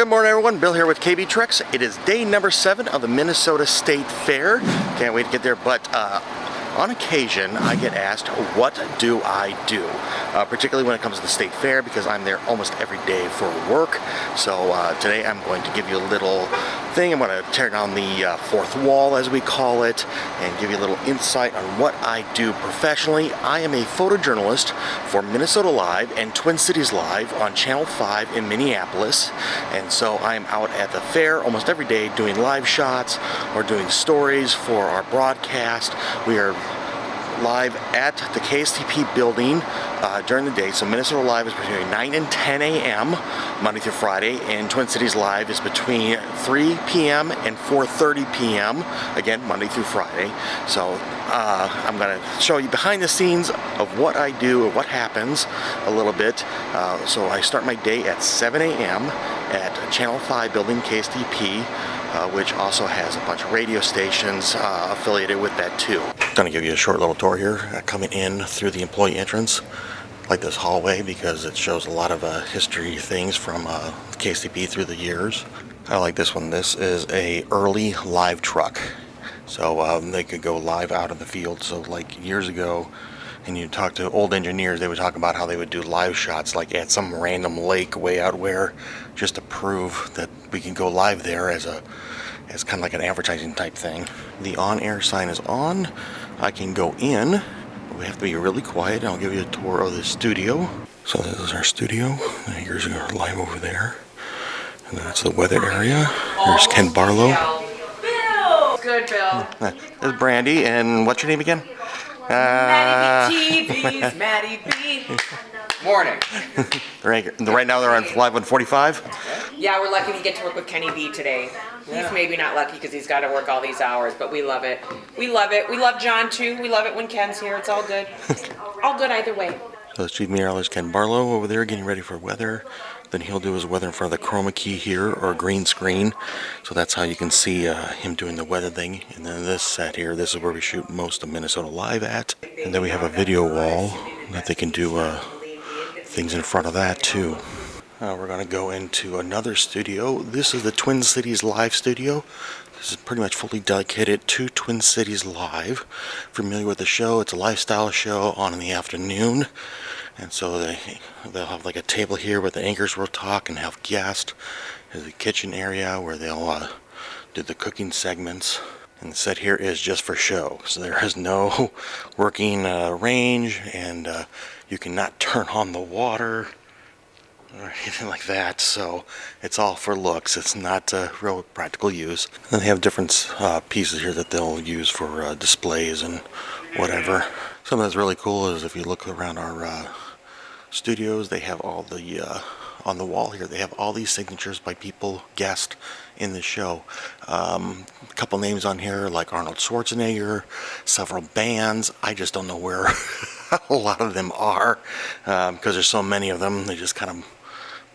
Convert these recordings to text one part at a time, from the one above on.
Good morning, everyone. Bill here with KB Trucks. It is day number 7 of the Minnesota State Fair. Can't wait to get there, but on occasion I get asked, what do I do? Particularly when it comes to the State Fair, because I'm there almost every day for work. So today I'm going to give you a little thing. I'm going to tear down the fourth wall, as we call it, and give you a little insight on what I do professionally. I am a photojournalist for Minnesota Live and Twin Cities Live on Channel 5 in Minneapolis. And so I'm out at the fair almost every day doing live shots or doing stories for our broadcast. We are live at the KSTP building during the day. So Minnesota Live is between 9 and 10 a.m. Monday through Friday, and Twin Cities Live is between 3 p.m. and 4:30 p.m. again, Monday through Friday. So I'm going to show you behind the scenes of what I do and what happens a little bit. So I start my day at 7 a.m. at Channel 5 building, KSTP, which also has a bunch of radio stations affiliated with that too. I'm going to give you a short little tour here, coming in through the employee entrance. I like this hallway because it shows a lot of history things from KSTP through the years. I like this one. This is a early live truck. So they could go live out in the field. So like years ago, and you talk to old engineers, they would talk about how they would do live shots like at some random lake way out where, just to prove that we can go live there as kind of like an advertising type thing. The on-air sign is on. I can go in, but we have to be really quiet. I'll give you a tour of the studio. So this is our studio. Here's our live over there. And that's the weather area. There's Ken Barlow. Bill! Good, Bill. There's Brandy, and what's your name again? Maddie B. TV's Maddie B. Morning. Right now they're on live 145. Yeah, we're lucky to get to work with Kenny B today. He's maybe not lucky because he's got to work all these hours, but we love it. We love it. We love John too. We love it when Ken's here. It's all good. All good either way. So Chief Meteorologist Ken Barlow over there getting ready for weather. Then he'll do his weather in front of the chroma key here, or green screen. So that's how you can see him doing the weather thing. And then this set here, this is where we shoot most of Minnesota Live at. And then we have a video wall that they can do things in front of that too. We're going to go into another studio. This is the Twin Cities Live studio. This is pretty much fully dedicated to Twin Cities Live. Familiar with the show? It's a lifestyle show on in the afternoon. And so they'll have like a table here where the anchors will talk and have guests. There's a kitchen area where they'll do the cooking segments. And the set here is just for show. So there is no working range, and you cannot turn on the water or anything like that. So it's all for looks. It's not real practical use. And they have different pieces here that they'll use for displays and whatever. Something that's really cool is if you look around our studios, they have all the on the wall here, they have all these signatures by people, guests in the show. A couple names on here like Arnold Schwarzenegger, several bands. I just don't know where a lot of them are because there's so many of them. They just kind of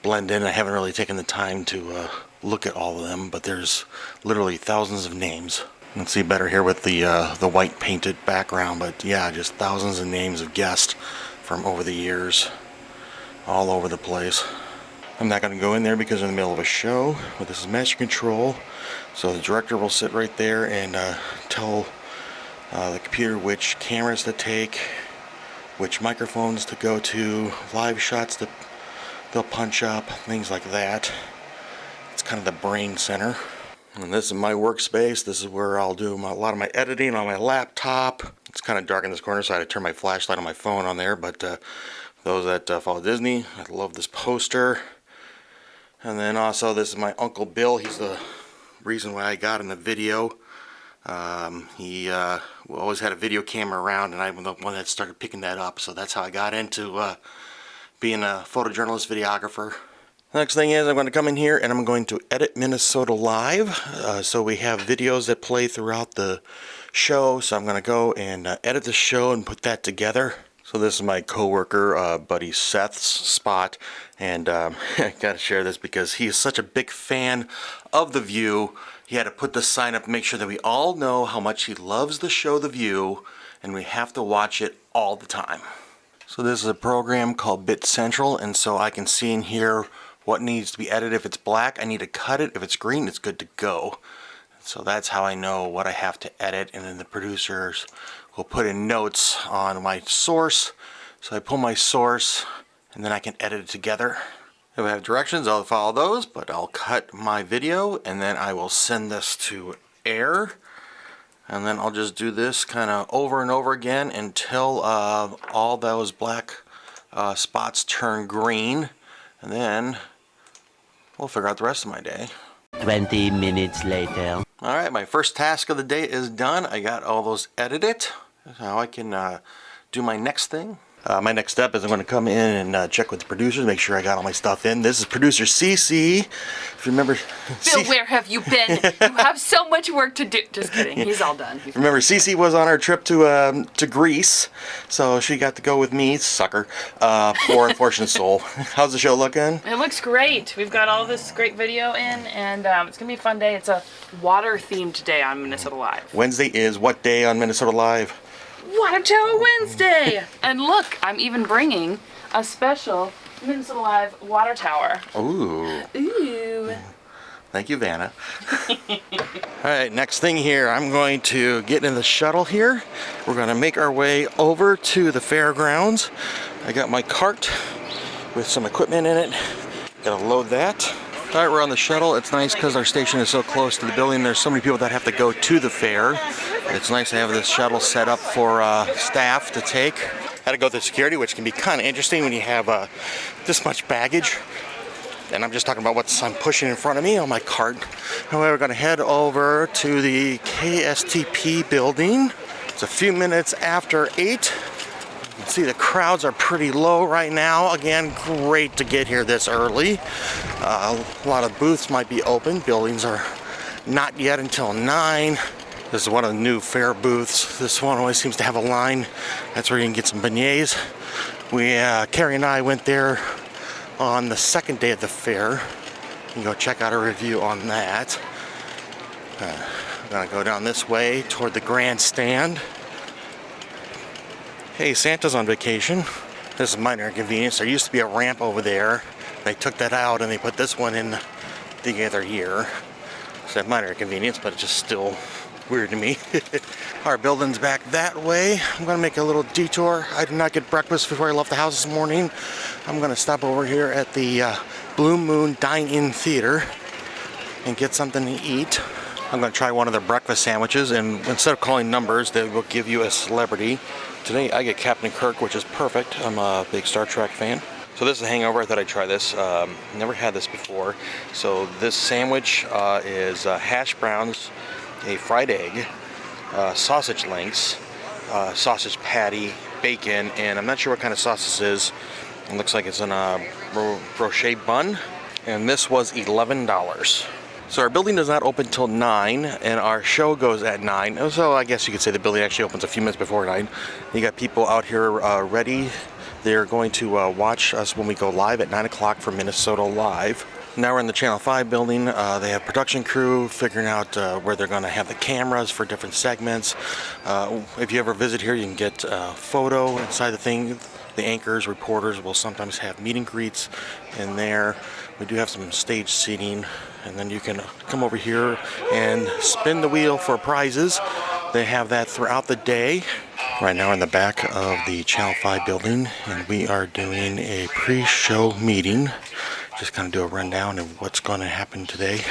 blend in. I haven't really taken the time to look at all of them, but there's literally thousands of names. You can see better here with the white painted background, but yeah, just thousands of names of guests from over the years, all over the place. I'm not going to go in there because I'm in the middle of a show, but this is master control. So the director will sit right there and tell the computer which cameras to take, which microphones to go to, live shots that they'll punch up, things like that. It's kind of the brain center. And this is my workspace. This is where I'll do a lot of my editing on my laptop. It's kind of dark in this corner, so I had to turn my flashlight on my phone on there. But those that follow Disney, I love this poster. And then also, this is my Uncle Bill. He's the reason why I got in the video. He always had a video camera around, and I'm the one that started picking that up. So that's how I got into being a photojournalist, videographer. Next thing is I'm going to come in here and I'm going to edit Minnesota Live. So we have videos that play throughout the show. So I'm going to go and edit the show and put that together. So this is my coworker, buddy Seth's spot. And I got to share this because he is such a big fan of The View. He had to put the sign up to make sure that we all know how much he loves the show The View. And we have to watch it all the time. So this is a program called Bit Central. And so I can see in here what needs to be edited. If it's black, I need to cut it. If it's green, it's good to go. So that's how I know what I have to edit, and then the producers will put in notes on my source. So I pull my source, and then I can edit it together. If I have directions, I'll follow those, but I'll cut my video, and then I will send this to air. And then I'll just do this kind of over and over again until all those black spots turn green. And then we'll figure out the rest of my day. 20 minutes later. Alright, my first task of the day is done. I got all those edited. Now I can do my next thing. My next step is I'm going to come in and check with the producers, make sure I got all my stuff in. This is producer CC. If you remember... Bill, where have you been? You have so much work to do. Just kidding. He's all done. Remember, CC was on our trip to Greece, so she got to go with me, sucker, for Unfortunate Soul. How's the show looking? It looks great. We've got all this great video in, and it's going to be a fun day. It's a water-themed day on Minnesota Live. Wednesday is what day on Minnesota Live? Water Tower Wednesday! And look, I'm even bringing a special Minnesota Live water tower. Ooh. Ooh. Thank you, Vanna. Alright, next thing here, I'm going to get in the shuttle here. We're going to make our way over to the fairgrounds. I got my cart with some equipment in it. Gotta load that. Alright, we're on the shuttle. It's nice because our station is so close to the building. There's so many people that have to go to the fair. It's nice to have this shuttle set up for staff to take. Had to go through security, which can be kind of interesting when you have this much baggage. And I'm just talking about what I'm pushing in front of me on my cart. Anyway, we're going to head over to the KSTP building. It's a few minutes after 8. You can see the crowds are pretty low right now. Again, great to get here this early. A lot of booths might be open. Buildings are not yet until 9. This is one of the new fair booths. This one always seems to have a line. That's where you can get some beignets. Carrie and I went there on the second day of the fair. You can go check out a review on that. I'm gonna go down this way toward the grandstand. Hey, Santa's on vacation. This is minor inconvenience. There used to be a ramp over there. They took that out and they put this one in the other year. So minor inconvenience, but it's just still weird to me. Our building's back that way. I'm gonna make a little detour. I did not get breakfast before I left the house this morning. I'm gonna stop over here at the Blue Moon Dine-In Theater and get something to eat. I'm gonna try one of their breakfast sandwiches, and instead of calling numbers, they will give you a celebrity. Today I get Captain Kirk, which is perfect. I'm a big Star Trek fan. So this is a hangover. I thought I'd try this. Never had this before. So this sandwich is hash browns, a fried egg, sausage links, sausage patty, bacon, and I'm not sure what kind of sauce this is. It looks like it's in a brochet bun, and this was $11. So our building does not open till 9, and our show goes at 9. So I guess you could say the building actually opens a few minutes before 9. You got people out here ready. They're going to watch us when we go live at 9 o'clock for Minnesota Live. Now we're in the Channel 5 building. They have production crew figuring out where they're going to have the cameras for different segments. If you ever visit here, you can get a photo inside the thing. The anchors, reporters will sometimes have meet and greets in there. We do have some stage seating, and then you can come over here and spin the wheel for prizes. They have that throughout the day. Right now we're in the back of the Channel 5 building, and we are doing a pre-show meeting. Just kind of do a rundown of what's going to happen today.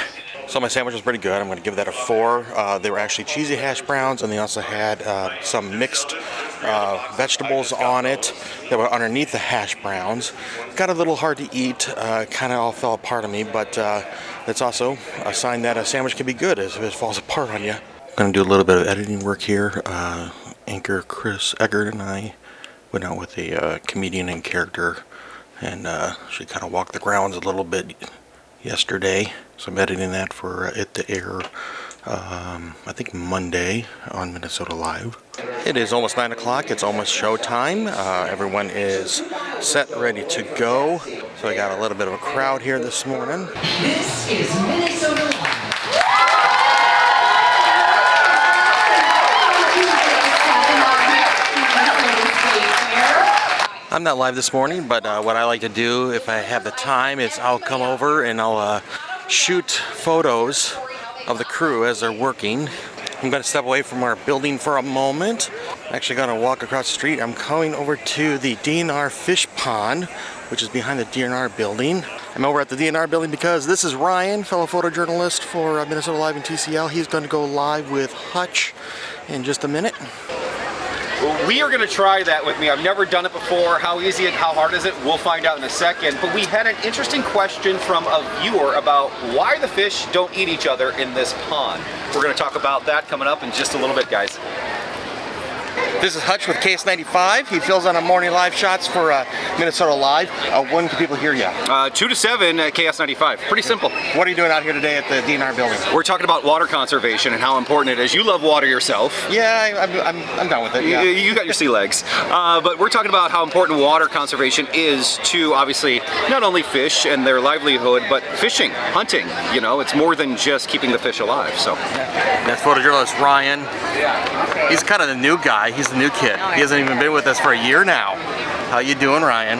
So my sandwich was pretty good. I'm going to give that a 4. They were actually cheesy hash browns, and they also had some mixed vegetables on it that were underneath the hash browns. Got a little hard to eat. Kind of all fell apart on me, but it's also a sign that a sandwich can be good if it falls apart on you. I'm going to do a little bit of editing work here. Anchor Chris Eggert and I went out with a comedian and character, and she kind of walked the grounds a little bit yesterday. So I'm editing that for it to air, I think Monday on Minnesota Live. It is almost 9 o'clock. It's almost showtime. Everyone is set, ready to go. So I got a little bit of a crowd here this morning. This is Minnesota Live. I'm not live this morning, but what I like to do if I have the time is I'll come over and I'll shoot photos of the crew as they're working. I'm going to step away from our building for a moment. I'm actually going to walk across the street. I'm going over to the DNR fish pond, which is behind the DNR building. I'm over at the DNR building because this is Ryan, fellow photojournalist for Minnesota Live and TCL. He's going to go live with Hutch in just a minute. We are going to try that with me. I've never done it before. How easy and how hard is it? We'll find out in a second. But we had an interesting question from a viewer about why the fish don't eat each other in this pond. We're going to talk about that coming up in just a little bit, guys. This is Hutch with KS95. He fills on our morning live shots for Minnesota Live. When can people hear you? 2 to 7 at KS95. Pretty simple. What are you doing out here today at the DNR building? We're talking about water conservation and how important it is. You love water yourself. Yeah, I'm down with it. Yeah. You got your sea legs. But we're talking about how important water conservation is to, obviously, not only fish and their livelihood, but fishing, hunting. You know, it's more than just keeping the fish alive. So That's photojournalist Ryan. He's kind of the new guy. He's the new kid. He hasn't even been with us for a year now. How you doing, Ryan?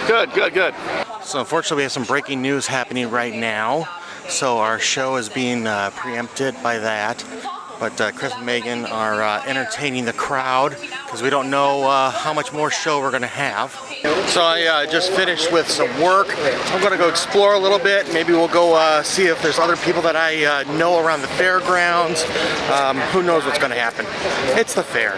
good, good, good. So unfortunately we have some breaking news happening right now. So our show is being preempted by that. But Chris and Megan are entertaining the crowd because we don't know how much more show we're going to have. So I just finished with some work. I'm going to go explore a little bit. Maybe we'll go see if there's other people that I know around the fairgrounds. Who knows what's going to happen. It's the fair.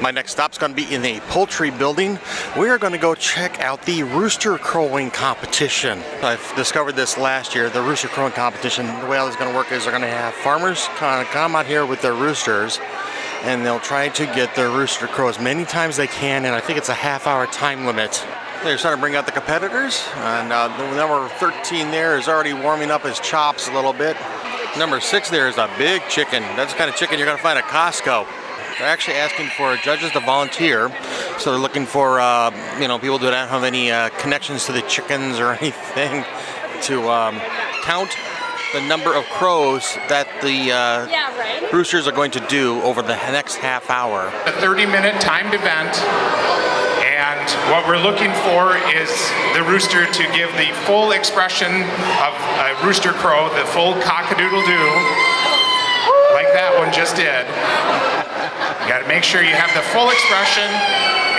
My next stop's going to be in a poultry building. We are going to go check out the rooster crowing competition. I've discovered this last year, the rooster crowing competition. The way it's going to work is they're going to have farmers come out here with their roosters and they'll try to get their rooster crow as many times as they can, and I think it's a half-hour time limit. They're starting to bring out the competitors, and the number 13 there is already warming up his chops a little bit. Number 6 there is a big chicken. That's the kind of chicken you're going to find at Costco. They're actually asking for judges to volunteer, so they're looking for people who don't have any connections to the chickens or anything to count the number of crows that the roosters are going to do over the next half hour. A 30-minute timed event, and what we're looking for is the rooster to give the full expression of a rooster crow, the full cock-a-doodle-doo, like that one just did. You got to make sure you have the full expression,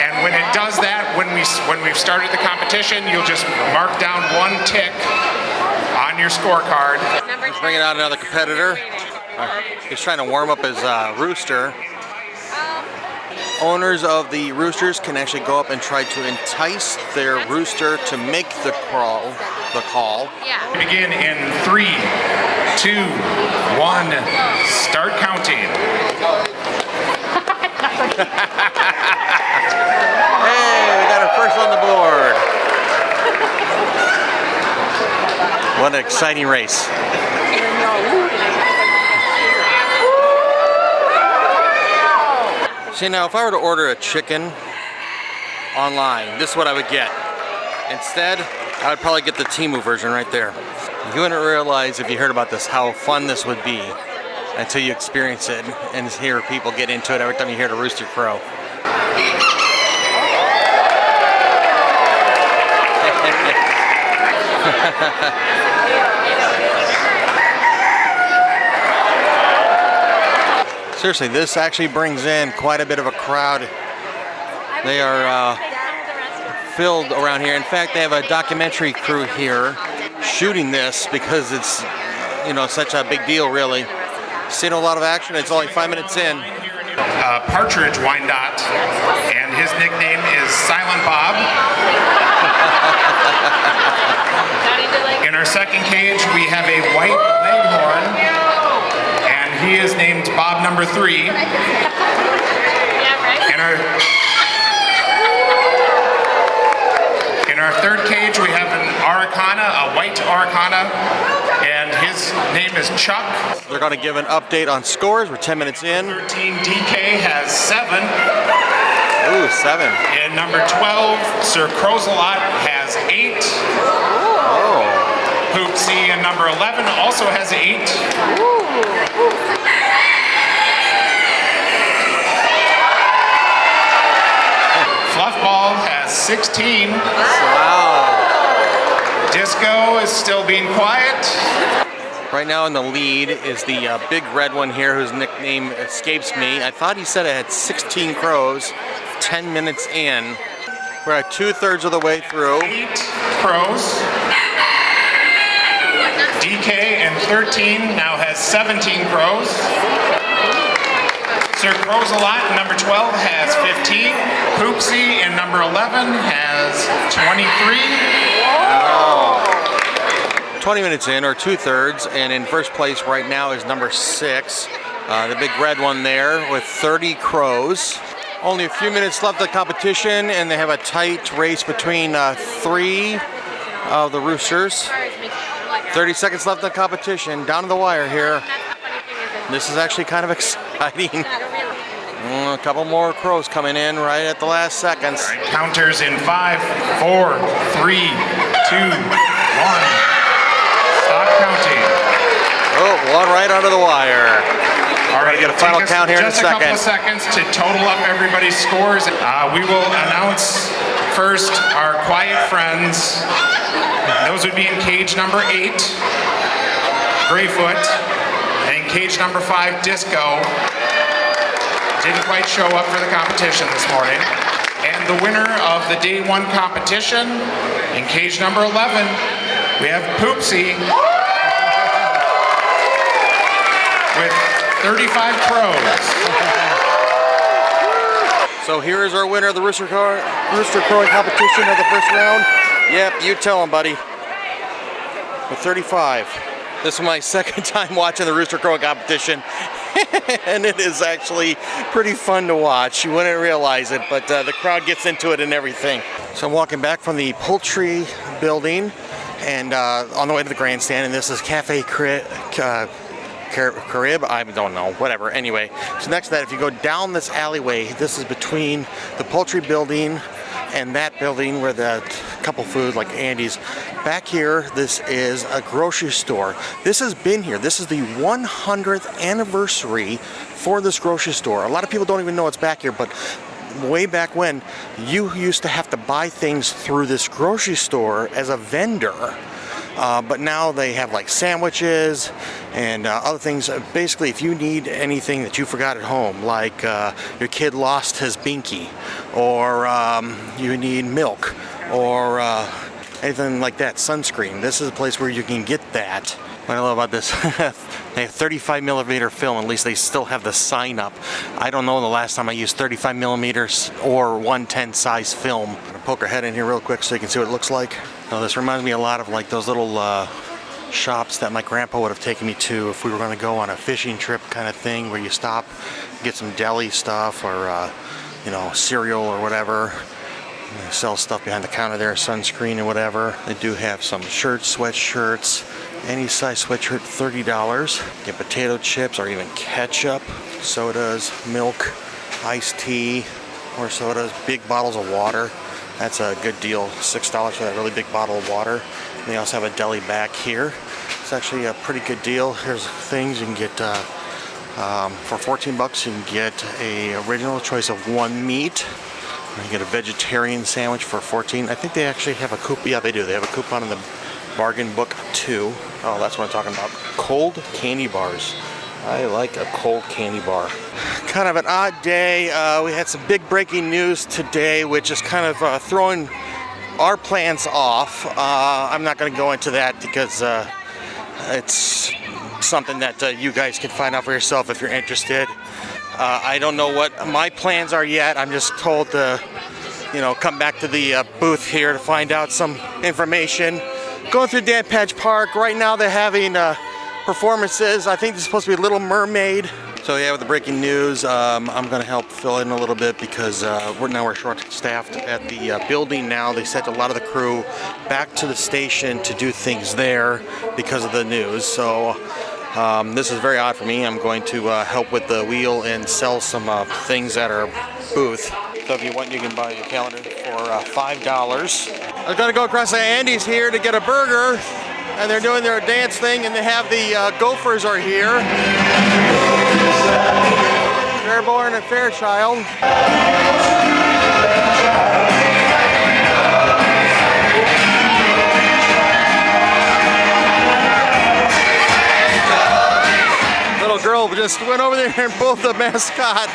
and when it does that, when we've started the competition, you'll just mark down one tick on your scorecard. He's bringing out another competitor. He's trying to warm up his rooster. Owners of the roosters can actually go up and try to entice their rooster to make the call. Begin in 3, 2, 1, start counting. Hey, we got our first on the board. What an exciting race. See, now if I were to order a chicken online, this is what I would get. Instead, I would probably get the Temu version right there. You wouldn't realize if you heard about this how fun this would be until you experience it and hear people get into it every time you hear the rooster crow. Seriously, this actually brings in quite a bit of a crowd. They are filled around here. In fact, they have a documentary crew here shooting this because it's, such a big deal, really. Seen a lot of action. It's only 5 minutes in. Partridge Wyandotte, and his nickname is Silent Bob. In our second cage, we have a white leghorn, and he is named Bob number 3. In our third cage, we have an Araucana, a white Araucana, and his name is Chuck. They're going to give an update on scores. We're 10 minutes in. 13 DK has 7. Ooh, 7. And number 12, Sir Crozalot has 8. Oh. Poopsie and number 11 also has 8. Fluffball has has 16. Wow. Disco is still being quiet. Right now in the lead is the big red one here whose nickname escapes me. I thought he said it had 16 crows, 10 minutes in. We're at 2/3 of the way through. 8 crows. DK in 13 now has 17 crows. Sir Crows a Lot in number 12 has 15. Poopsie in number 11 has 23. 20 minutes in, or 2/3, and in first place right now is number 6, the big red one there with 30 crows. Only a few minutes left of the competition, and they have a tight race between 3 of the roosters. 30 seconds left of the competition, down to the wire here. This is actually kind of exciting. A couple more crows coming in right at the last seconds. Counters in 5, 4, 3, 2, 1. Stop counting. Oh, one right under the wire. All right, get a final count here in a just a couple second. of seconds to total up everybody's scores. We will announce first our quiet friends. Those would be in cage number 8, Grayfoot, and in cage number 5, Disco. Didn't quite show up for the competition this morning. And the winner of the day 1 competition, in cage number 11, we have Poopsie with 35 crows. So here is our winner of the rooster crowing competition of the first round. Yep, you tell him, buddy. With 35. This is my second time watching the rooster crowing competition, and it is actually pretty fun to watch. You wouldn't realize it, but the crowd gets into it and everything. So I'm walking back from the poultry building, and on the way to the grandstand, and this is Cafe Carib, I don't know, whatever. Anyway, so next to that, if you go down this alleyway, this is between the poultry building and that building where the couple food like Andy's. Back here, this is a grocery store. This has been here. This is the 100th anniversary for this grocery store. A lot of people don't even know it's back here, but way back when, you used to have to buy things through this grocery store as a vendor. But now they have like sandwiches and other things. Basically, if you need anything that you forgot at home, like your kid lost his binky, or you need milk, or anything like that, sunscreen, this is a place where you can get that. What I love about this, they have 35 millimeter film. At least they still have the sign up. I don't know the last time I used 35 millimeters or 110 size film. I'm gonna poke our head in here real quick so you can see what it looks like. Now, this reminds me a lot of like those little shops that my grandpa would have taken me to if we were going to go on a fishing trip kind of thing, where you stop, get some deli stuff, or you know, cereal or whatever. They sell stuff behind the counter there, sunscreen and whatever. They do have some shirts, sweatshirts, any size sweatshirt, $30. Get potato chips or even ketchup, sodas, milk, iced tea, or sodas, big bottles of water. That's a good deal, $6 for that really big bottle of water. And they also have a deli back here. It's actually a pretty good deal. Here's things you can get for 14 bucks. You can get a original choice of 1 meat. Or you get a vegetarian sandwich for 14. I think they actually have a coupon. Yeah, they do. They have a coupon in the bargain book too. Oh, that's what I'm talking about. Cold candy bars. I like a cold candy bar. Kind of an odd day. We had some big breaking news today, which is kind of throwing our plans off. I'm not going to go into that because it's something that you guys can find out for yourself if you're interested. I don't know what my plans are yet. I'm just told to, you know, come back to the booth here to find out some information. Going through Dan Patch Park. Right now they're having performances. I think this is supposed to be Little Mermaid. So yeah, with the breaking news, I'm going to help fill in a little bit because we're short-staffed at the building now. They sent a lot of the crew back to the station to do things there because of the news. So this is very odd for me. I'm going to help with the wheel and sell some things at our booth. So if you want, you can buy a calendar for $5. I'm going to go across to Andy's here to get a burger. And they're doing their dance thing, and they have the Gophers are here. Fairborn and Fairchild. girl just went over there and pulled the mascot.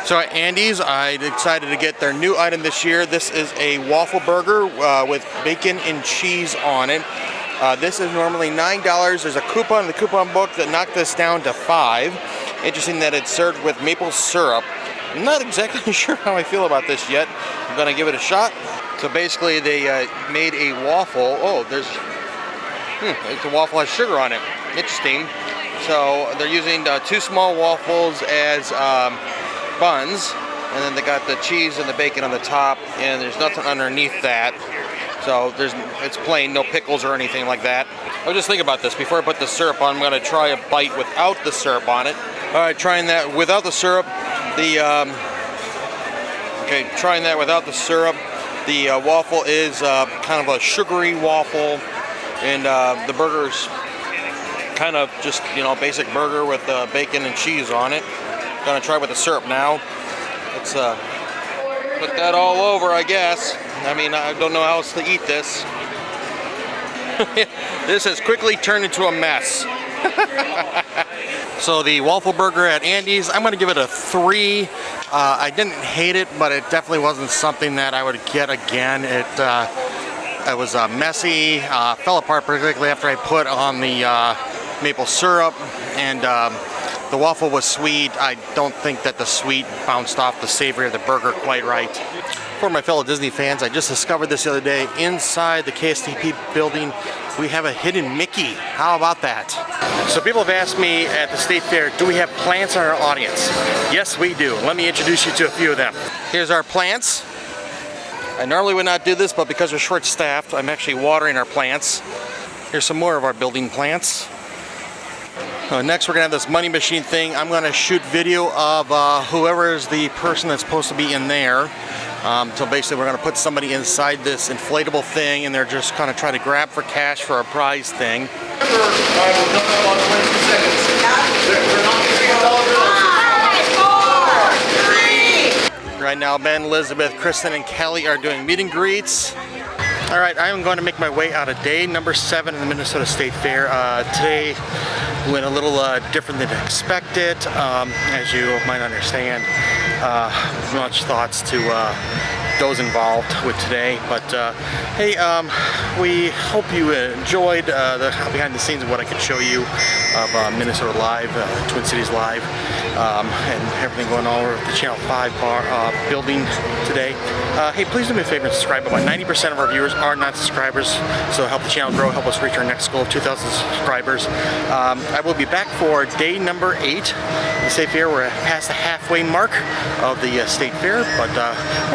So at Andy's, I decided to get their new item this year. This is a waffle burger with bacon and cheese on it. This is normally $9. There's a coupon in the coupon book that knocked this down to $5. Interesting that it's served with maple syrup. I'm not exactly sure how I feel about this yet. I'm gonna give it a shot. So basically they made a waffle. Oh, there's, it's a waffle has sugar on it. Interesting. So they're using 2 small waffles as buns, and then they got the cheese and the bacon on the top, and there's nothing underneath that. So it's plain, no pickles or anything like that. I was just thinking about this. Before I put the syrup on, I'm gonna try a bite without the syrup on it. All right, trying that without the syrup. Trying that without the syrup. The waffle is kind of a sugary waffle, and the burger's kind of just, you know, basic burger with bacon and cheese on it. Gonna try with the syrup now. Let's put that all over, I guess. I mean, I don't know how else to eat this. This has quickly turned into a mess. So the waffle burger at Andy's, I'm gonna give it a 3. I didn't hate it, but it definitely wasn't something that I would get again. It was messy, fell apart particularly after I put on the maple syrup, and the waffle was sweet. I don't think that the sweet bounced off the savory of the burger quite right. For my fellow Disney fans, I just discovered this the other day. Inside the KSTP building, we have a hidden Mickey. How about that? So people have asked me at the State Fair, do we have plants in our audience? Yes, we do. Let me introduce you to a few of them. Here's our plants. I normally would not do this, but because we're short-staffed, I'm actually watering our plants. Here's some more of our building plants. Next, we're gonna have this money machine thing. I'm gonna shoot video of whoever is the person that's supposed to be in there. So basically, we're gonna put somebody inside this inflatable thing, and they're just kind of trying to grab for cash for a prize thing. Right now, Ben, Elizabeth, Kristen, and Kelly are doing meet and greets. All right, I am going to make my way out of day number 7 in the Minnesota State Fair. Today went a little different than expected, as you might understand. Much thoughts to those involved with today, but hey, we hope you enjoyed the behind the scenes of what I could show you of Minnesota Live, Twin Cities Live, and everything going on over at the Channel 5 building today. Hey, please do me a favor and subscribe. About 90% of our viewers are not subscribers, so help the channel grow, help us reach our next goal of 2,000 subscribers. I will be back for day number 8 of the State Fair. We're past the halfway mark of the State Fair, but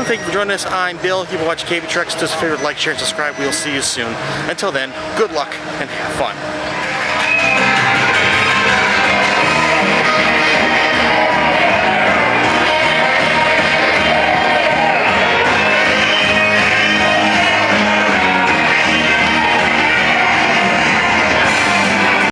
thank you for joining us. I'm Bill. You've been watching KB Treks. Do us a favor, like, share, and subscribe. We'll see you soon. Until then, good luck and have fun.